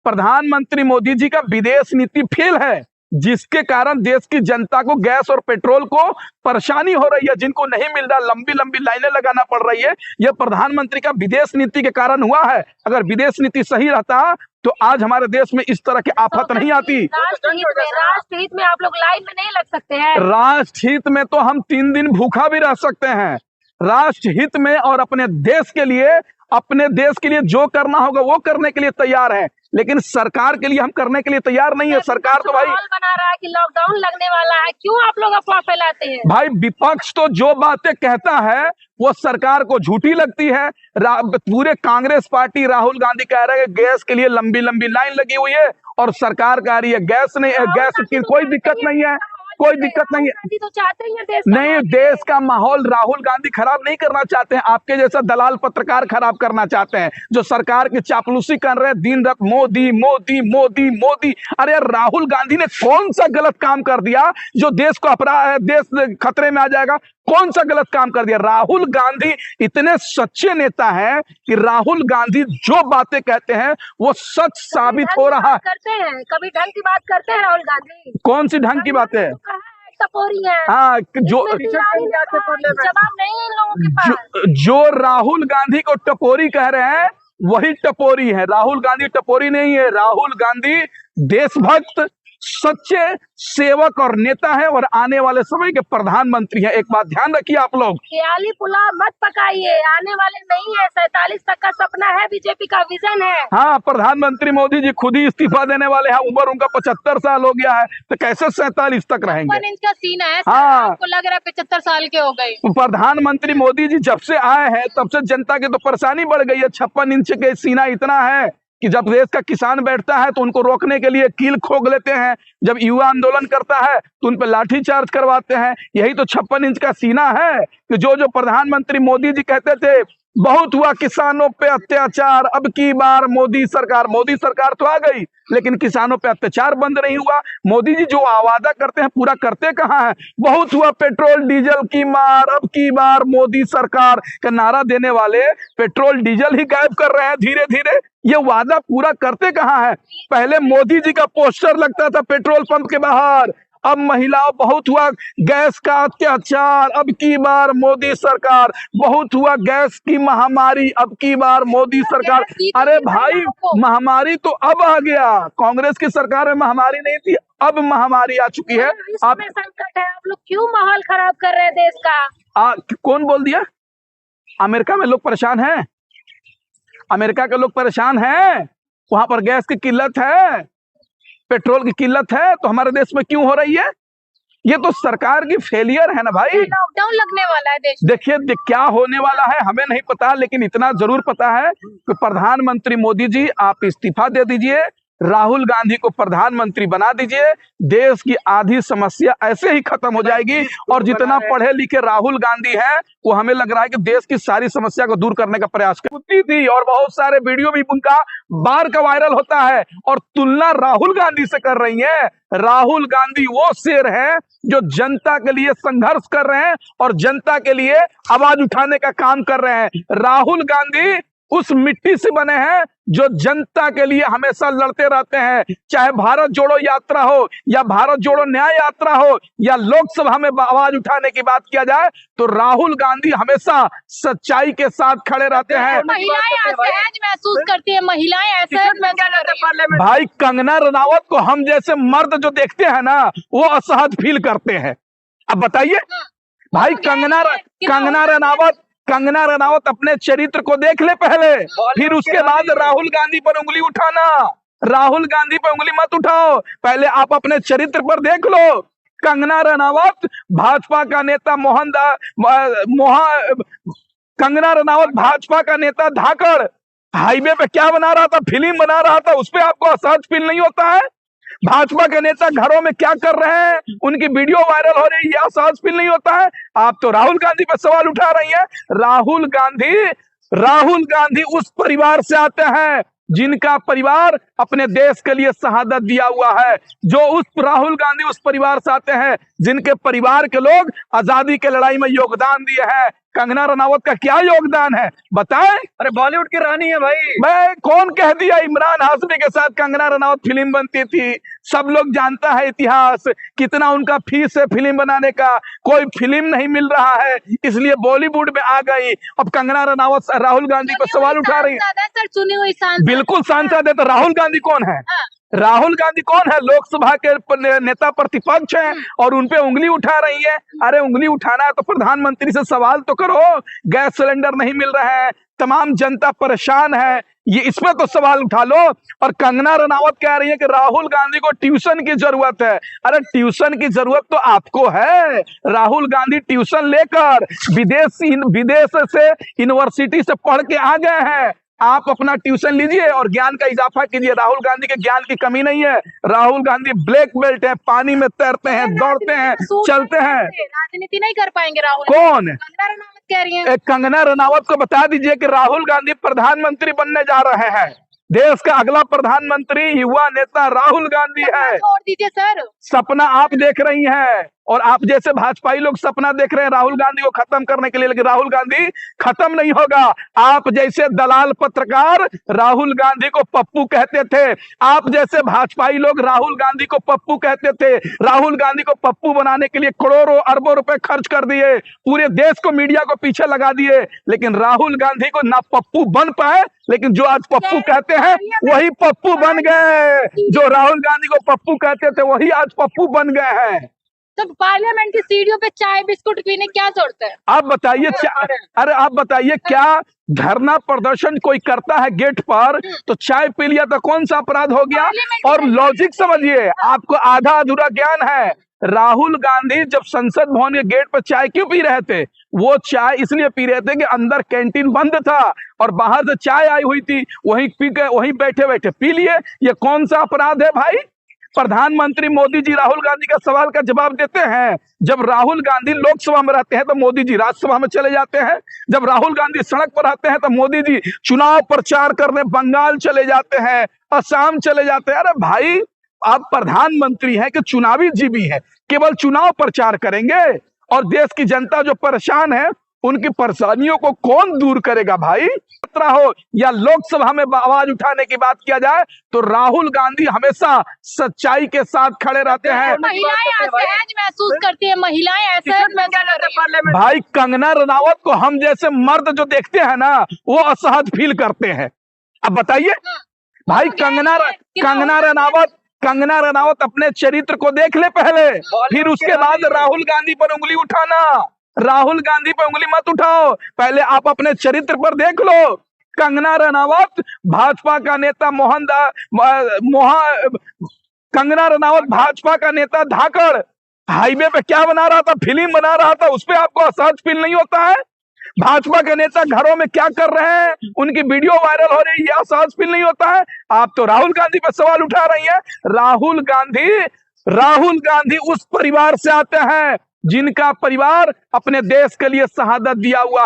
प्रधानमंत्री मोदी जी का विदेश नीति फेल है, जिसके कारण देश की जनता को गैस और पेट्रोल को परेशानी हो रही है, जिनको नहीं मिल रहा, लंबी लंबी लाइनें लगाना पड़ रही है। यह प्रधानमंत्री का विदेश नीति के कारण हुआ है। अगर विदेश नीति सही रहता तो आज हमारे देश में इस तरह की आफत नहीं आती। राष्ट्रहित में आप लोग लाइन में नहीं लग सकते हैं? राष्ट्रहित में तो हम 3 दिन भूखा भी रह सकते हैं। राष्ट्रहित में और अपने देश के लिए जो करना होगा वो करने के लिए तैयार है, लेकिन सरकार के लिए हम करने के लिए तैयार नहीं है। सरकार तो भाई बना रहा है कि लॉकडाउन लगने वाला है, क्यों आप लोग अफवाह फैलाते हैं? भाई विपक्ष तो जो बातें कहता है वो सरकार को झूठी लगती है। पूरे कांग्रेस पार्टी राहुल गांधी कह रहे हैं गैस के लिए लंबी लंबी लाइन लगी हुई है और सरकार कह रही है गैस की कोई दिक्कत नहीं है, कोई दिक्कत नहीं है। तो चाहते हैं देश नहीं, देश का माहौल राहुल गांधी खराब नहीं करना चाहते हैं। आपके जैसा दलाल पत्रकार खराब करना चाहते हैं, जो सरकार की चापलूसी कर रहे हैं दिन रात, मोदी मोदी मोदी मोदी। अरे राहुल गांधी ने कौन सा गलत काम कर दिया जो देश को देश खतरे में आ जाएगा? कौन सा गलत काम कर दिया? राहुल गांधी इतने सच्चे नेता हैं कि राहुल गांधी जो बातें कहते हैं वो सच साबित हो रहा है। करते हैं, कभी ढंग की बात करते हैं राहुल गांधी? कौन सी ढंग की बातें? टपोरी है। हाँ, जवाब नहीं है इन लोगों के पास। जो राहुल गांधी को टपोरी कह रहे हैं वही टपोरी है। राहुल गांधी टपोरी नहीं है। राहुल गांधी देशभक्त, सच्चे सेवक और नेता है और आने वाले समय के प्रधानमंत्री हैं। एक बात ध्यान रखिए आप लोग, ख्याली पुलाव मत पकाइए, आने वाले नहीं है। 47 तक का सपना है, बीजेपी का विजन है। हाँ, प्रधानमंत्री मोदी जी खुद ही इस्तीफा देने वाले हैं। उम्र उनका 75 साल हो गया है, तो कैसे 47 तक रहेंगे? इनका सीन है। हाँ, आपको लग रहा है 75 साल के हो गए। प्रधानमंत्री मोदी जी जब से आए हैं तब से जनता की तो परेशानी बढ़ गई है। 56 इंच के सीना इतना है कि जब देश का किसान बैठता है तो उनको रोकने के लिए कील खोग लेते हैं। जब युवा आंदोलन करता है तो उन पर लाठी चार्ज करवाते हैं। यही तो 56 इंच का सीना है कि जो प्रधानमंत्री मोदी जी कहते थे बहुत हुआ किसानों पे अत्याचार, अब की बार मोदी सरकार तो आ गई लेकिन किसानों पे अत्याचार बंद नहीं हुआ। मोदी जी जो वादा करते हैं पूरा करते कहाँ है? बहुत हुआ पेट्रोल डीजल की मार, अब की बार मोदी सरकार का नारा देने वाले पेट्रोल डीजल ही गायब कर रहे हैं धीरे धीरे। ये वादा पूरा करते कहाँ है? पहले मोदी जी का पोस्टर लगता था पेट्रोल पंप के बाहर, अब महिलाओं बहुत हुआ गैस का अत्याचार, अब की बार मोदी सरकार, बहुत हुआ गैस की महामारी, अब की बार मोदी सरकार। अरे भाई, महामारी तो अब आ गया। कांग्रेस की सरकार में महामारी नहीं थी, अब महामारी आ चुकी है। आप संकट है, आप लोग क्यों माहौल खराब कर रहे हैं देश का? कौन बोल दिया? अमेरिका में लोग परेशान हैं, अमेरिका के लोग परेशान हैं। वहां पर गैस की किल्लत है, पेट्रोल की किल्लत है, तो हमारे देश में क्यों हो रही है? ये तो सरकार की फेलियर है ना भाई। लॉकडाउन लगने वाला है देश। देखिए क्या होने वाला है हमें नहीं पता, लेकिन इतना जरूर पता है कि प्रधानमंत्री मोदी जी आप इस्तीफा दे दीजिए, राहुल गांधी को प्रधानमंत्री बना दीजिए, देश की आधी समस्या ऐसे ही खत्म हो जाएगी। और जितना पढ़े लिखे राहुल गांधी है वो हमें लग रहा है कि देश की सारी समस्या को दूर करने का प्रयास करती थी। और बहुत सारे वीडियो भी उनका बार का वायरल होता है और तुलना राहुल गांधी से कर रही है। राहुल गांधी वो शेर है जो जनता के लिए संघर्ष कर रहे हैं और जनता के लिए आवाज उठाने का काम कर रहे हैं। राहुल गांधी उस मिट्टी से बने हैं जो जनता के लिए हमेशा लड़ते रहते हैं। चाहे भारत जोड़ो यात्रा हो या भारत जोड़ो न्याय यात्रा हो या लोकसभा में आवाज उठाने की बात किया जाए तो राहुल गांधी हमेशा सच्चाई के साथ खड़े रहते हैं। महिलाएं असहज महसूस करती है, महिलाएं असहज महसूस। भाई कंगना रनावत को हम जैसे मर्द जो देखते हैं ना वो असहज फील करते हैं। अब बताइए भाई, कंगना रनावत अपने चरित्र को देख ले पहले, फिर उसके बाद राहुल गांधी पर उंगली उठाना। राहुल गांधी पर उंगली मत उठाओ, पहले आप अपने चरित्र पर देख लो। कंगना रनावत भाजपा का नेता कंगना रनावत भाजपा का नेता धाकड़ हाईवे पे क्या बना रहा था? फिल्म बना रहा था। उस पर आपको असहज फील नहीं होता है? भाजपा के नेता घरों में क्या कर रहे हैं, उनकी वीडियो वायरल हो रही है, असहज फील नहीं होता है? आप तो राहुल गांधी पर सवाल उठा रही हैं। राहुल गांधी उस परिवार से आते हैं जिनका परिवार अपने देश के लिए शहादत दिया हुआ है। राहुल गांधी उस परिवार से आते हैं जिनके परिवार के लोग आजादी के लड़ाई में योगदान दिए हैं। कंगना रनावत का क्या योगदान है बताएं। अरे बॉलीवुड की रानी है भाई। मैं कौन कह दिया इमरान हाशमी के साथ कंगना रनावत फिल्म बनती थी। सब लोग जानता है इतिहास, कितना उनका फीस है फिल्म बनाने का, कोई फिल्म नहीं मिल रहा है इसलिए बॉलीवुड में आ गई। अब कंगना रनावत राहुल गांधी पर सवाल उठा रही है। सर चुनी हुई सांसद। बिल्कुल सांसद है, तो राहुल गांधी कौन है? राहुल गांधी कौन है? लोकसभा के नेता प्रतिपक्ष हैं और उनपे उंगली उठा रही है। अरे उंगली उठाना है तो प्रधानमंत्री से सवाल तो करो। गैस सिलेंडर नहीं मिल रहा है, तमाम जनता परेशान है, ये इसमें तो सवाल उठा लो। और कंगना रनावत कह रही है कि राहुल गांधी को ट्यूशन की जरूरत है। अरे ट्यूशन की जरूरत तो आपको है। राहुल गांधी ट्यूशन लेकर विदेश से यूनिवर्सिटी से पढ़ के आ गए हैं। आप अपना ट्यूशन लीजिए और ज्ञान का इजाफा कीजिए। राहुल गांधी के ज्ञान की कमी नहीं है। राहुल गांधी ब्लैक बेल्ट है, पानी में तैरते हैं, दौड़ते हैं, चलते हैं। राजनीति नहीं कर पाएंगे राहुल। कौन? कंगना रनावत कह रही है। कंगना रनावत को बता दीजिए कि राहुल गांधी प्रधानमंत्री बनने जा रहे हैं। देश का अगला प्रधानमंत्री युवा नेता राहुल गांधी है। छोड़ दीजिए सर, सपना आप देख रही हैं और आप जैसे भाजपाई लोग सपना देख रहे हैं राहुल गांधी को खत्म करने के लिए, लेकिन राहुल गांधी खत्म नहीं होगा। आप जैसे दलाल पत्रकार राहुल गांधी को पप्पू कहते थे, आप जैसे भाजपाई लोग राहुल गांधी को पप्पू कहते थे। राहुल गांधी को पप्पू बनाने के लिए करोड़ों अरबों रुपए खर्च कर दिए, पूरे देश को मीडिया को पीछे लगा दिए, लेकिन राहुल गांधी को ना पप्पू बन पाए। लेकिन जो आज पप्पू कहते हैं वही पप्पू बन गए। जो राहुल गांधी को पप्पू कहते थे वही आज पप्पू बन गए हैं। तो पार्लियामेंट की सीढ़ियों पे चाय बिस्कुट पीने क्या जरूरत है? आप बताइए, अरे आप बताइए, क्या धरना प्रदर्शन कोई करता है गेट पर तो चाय पी लिया तो कौन सा अपराध हो गया? और लॉजिक समझिए, आपको आधा अधूरा ज्ञान है। राहुल गांधी जब संसद भवन के गेट पर चाय क्यों पी रहे थे? वो चाय इसलिए पी रहे थे कि अंदर कैंटीन बंद था और बाहर से चाय आई हुई थी, वहीं पी के वहीं बैठे बैठे पी लिए। ये कौन सा अपराध है भाई? प्रधानमंत्री मोदी जी राहुल गांधी का सवाल का जवाब देते हैं। जब राहुल गांधी लोकसभा में रहते हैं तो मोदी जी राज्यसभा में चले जाते हैं। जब राहुल गांधी सड़क पर रहते हैं तो मोदी जी चुनाव प्रचार करने बंगाल चले जाते हैं, असम चले जाते हैं। अरे भाई, आप प्रधानमंत्री हैं कि चुनावी जीवी हैं? केवल चुनाव प्रचार करेंगे और देश की जनता जो परेशान है उनकी परेशानियों को कौन दूर करेगा भाई? हो या लोकसभा में आवाज उठाने की बात किया जाए तो राहुल गांधी हमेशा सच्चाई के साथ खड़े रहते हैं। महिलाएं असहज महसूस करती है, महिलाएं असहज महसूस करती है। भाई कंगना रनावत को हम जैसे मर्द जो देखते हैं ना वो असहज फील करते हैं। अब बताइए भाई, कंगना रनावत अपने चरित्र को देख ले पहले, फिर उसके बाद राहुल गांधी पर उंगली उठाना। राहुल गांधी पर उंगली मत उठाओ, पहले आप अपने चरित्र पर देख लो। कंगना रनावत भाजपा का नेता कंगना रनावत भाजपा का नेता धाकड़ हाईवे पे क्या बना रहा था? फिल्म बना रहा था। उस पर आपको असहज फील नहीं होता है? भाजपा के नेता घरों में क्या कर रहे हैं, उनकी वीडियो वायरल हो रही है, असहज फील नहीं होता है? आप तो राहुल गांधी पर सवाल उठा रही है। राहुल गांधी उस परिवार से आते हैं जिनका परिवार अपने देश के लिए शहादत दिया हुआ